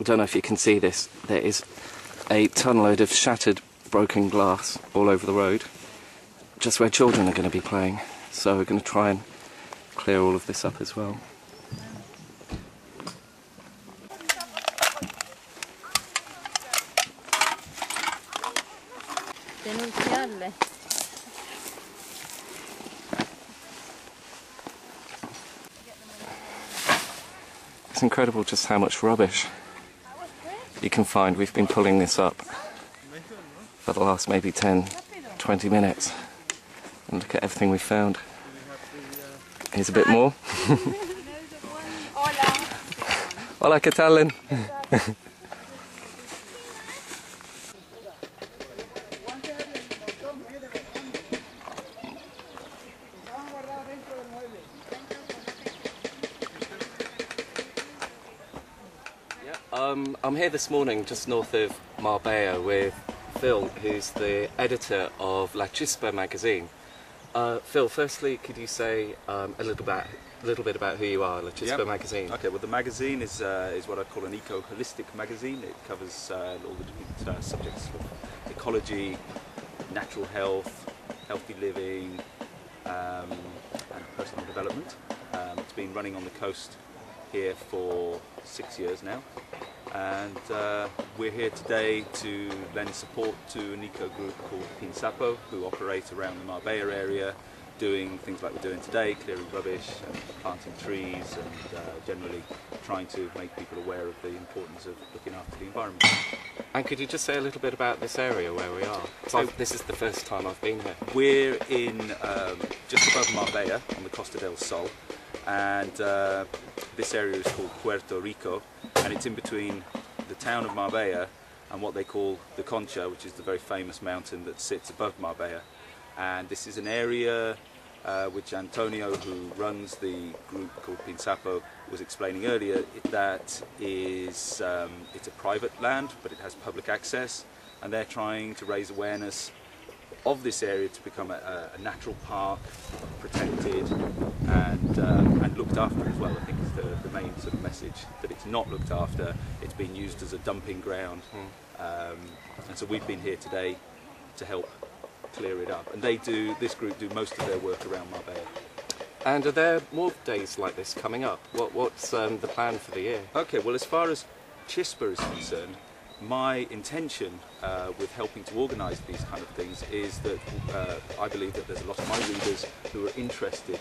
I don't know if you can see this, there is a tonload of shattered, broken glass all over the road, just where children are going to be playing. So we're going to try and clear all of this up as well. It's incredible just how much rubbish you can find. We've been pulling this up for the last maybe 10-20 minutes, and look at everything we found. Here's a bit more. Hola, ¿qué tal? I'm here this morning just north of Marbella with Phil, who's the editor of La Chispa magazine. Phil, firstly, could you say a little bit about who you are, La Chispa magazine? Okay, well, the magazine is what I call an eco-holistic magazine. It covers all the different subjects of ecology, natural health, healthy living, and personal development. It's been running on the coast here for 6 years now, and we're here today to lend support to an eco group called Pinsapo, who operate around the Marbella area, doing things like we're doing today, clearing rubbish and planting trees, and generally trying to make people aware of the importance of looking after the environment. And could you just say a little bit about this area where we are? So this is the first time I've been here. We're in just above Marbella on the Costa del Sol, and this area is called Puerto Rico, and it's in between the town of Marbella and what they call the Concha, which is the very famous mountain that sits above Marbella. And this is an area which Antonio, who runs the group called Pinsapo, was explaining earlier, that is it's a private land, but it has public access, and they're trying to raise awareness of this area to become a natural park, protected and looked after as well. I think is the main sort of message, that it's not looked after, it's been used as a dumping ground. And so we've been here today to help clear it up, and this group do most of their work around Marbella. And are there more days like this coming up? What's the plan for the year? Okay, well, as far as Chispa is concerned, my intention with helping to organise these kind of things is that I believe that there's a lot of my readers who are interested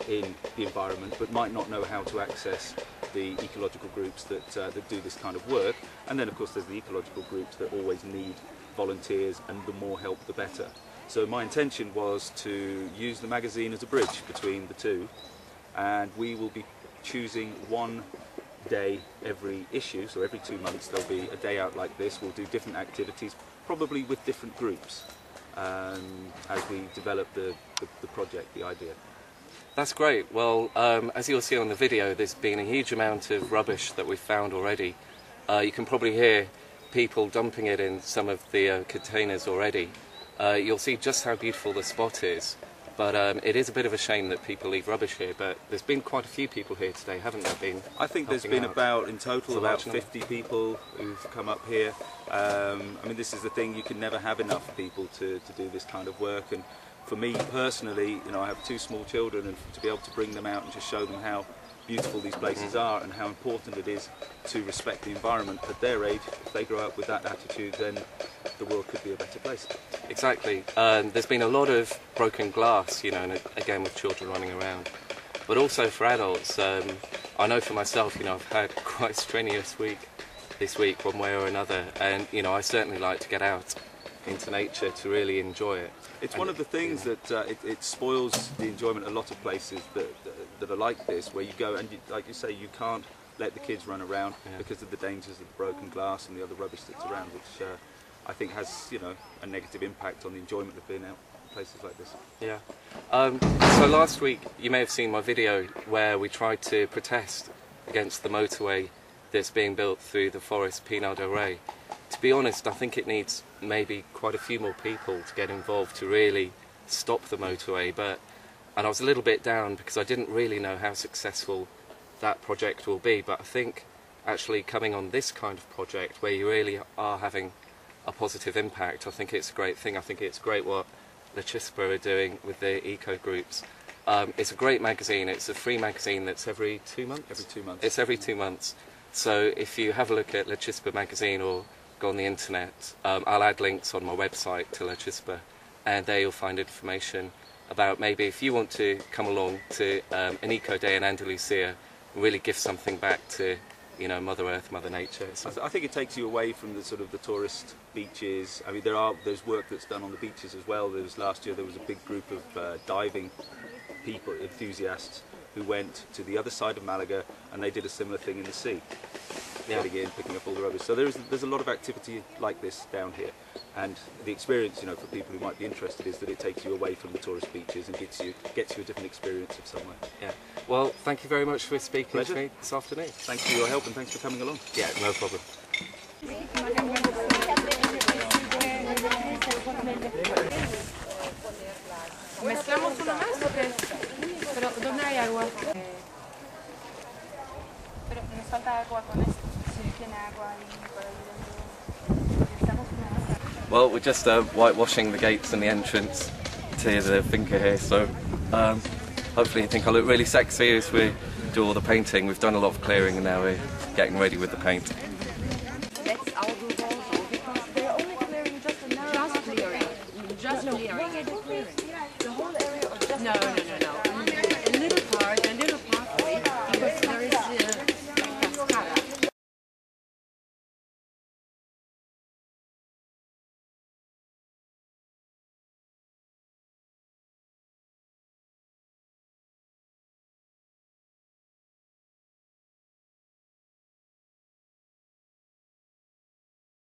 in the environment but might not know how to access the ecological groups that do this kind of work. And then of course there's the ecological groups that always need volunteers, and the more help the better. So my intention was to use the magazine as a bridge between the two, and we will be choosing one day every issue, so every 2 months there'll be a day out like this. We'll do different activities, probably with different groups, as we develop the project, the idea. That's great. Well, as you'll see on the video, there's been a huge amount of rubbish that we've found already. You can probably hear people dumping it in some of the containers already. You'll see just how beautiful the spot is, but it is a bit of a shame that people leave rubbish here. But there's been quite a few people here today, haven't there been? I think there's been about, in total, about 50 people who've come up here. I mean, this is the thing, you can never have enough people to do this kind of work. And for me personally, you know, I have 2 small children, and to be able to bring them out and just show them how beautiful these places are and how important it is to respect the environment at their age, if they grow up with that attitude, then the world could be a better place. Exactly. There's been a lot of broken glass, you know, and again with children running around, but also for adults. I know for myself, you know, I've had quite a strenuous week this week, one way or another, and you know, I certainly like to get out into nature to really enjoy it. It's one of the things that it spoils the enjoyment of a lot of places that are like this, where you go and, like you say, you can't let the kids run around because of the dangers of the broken glass and the other rubbish that's around, which I think has, you know, a negative impact on the enjoyment of being out in places like this. Yeah. So last week you may have seen my video where we tried to protest against the motorway that's being built through the forest Pinar del Rey. To be honest, I think it needs maybe quite a few more people to get involved to really stop the motorway, and I was a little bit down because I didn't really know how successful that project will be, but I think actually coming on this kind of project where you really are having a positive impact. I think it's a great thing. I think it's great what the Chispa are doing with the eco groups. It's a great magazine. It's a free magazine that's every 2 months? Every 2 months. It's every 2 months. So if you have a look at La Chispa magazine or go on the internet, I'll add links on my website to La Chispa, and there you'll find information about maybe if you want to come along to an eco day in Andalusia, really give something back to, you know, Mother Earth, Mother Nature. So I think it takes you away from the sort of the tourist beaches. I mean, there's work that's done on the beaches as well. Last year there was a big group of diving people, enthusiasts, who went to the other side of Malaga and they did a similar thing in the sea, getting in, picking up all the rubbish. So there's a lot of activity like this down here, and the experience, you know, for people who might be interested, is that it takes you away from the tourist beaches and gets you a different experience of somewhere. yeah. Well, thank you very much for speaking Pleasure. to me this afternoon. Thanks for your help and thanks for coming along. Yeah, no problem. ¿Mezclamos uno más o qué? Pero ¿dónde hay agua? Pero nos falta agua con esto. Sí. Tiene agua ahí por ahí dentro. Estamos con agua. Well, we're just whitewashing the gates and the entrance to the finca here, so hopefully you think I look really sexy as we do all the painting. We've done a lot of clearing and now we're getting ready with the paint. Let's all do also because they're only clearing just a narrow. Just clearing. Just clearing. The whole area or just... No.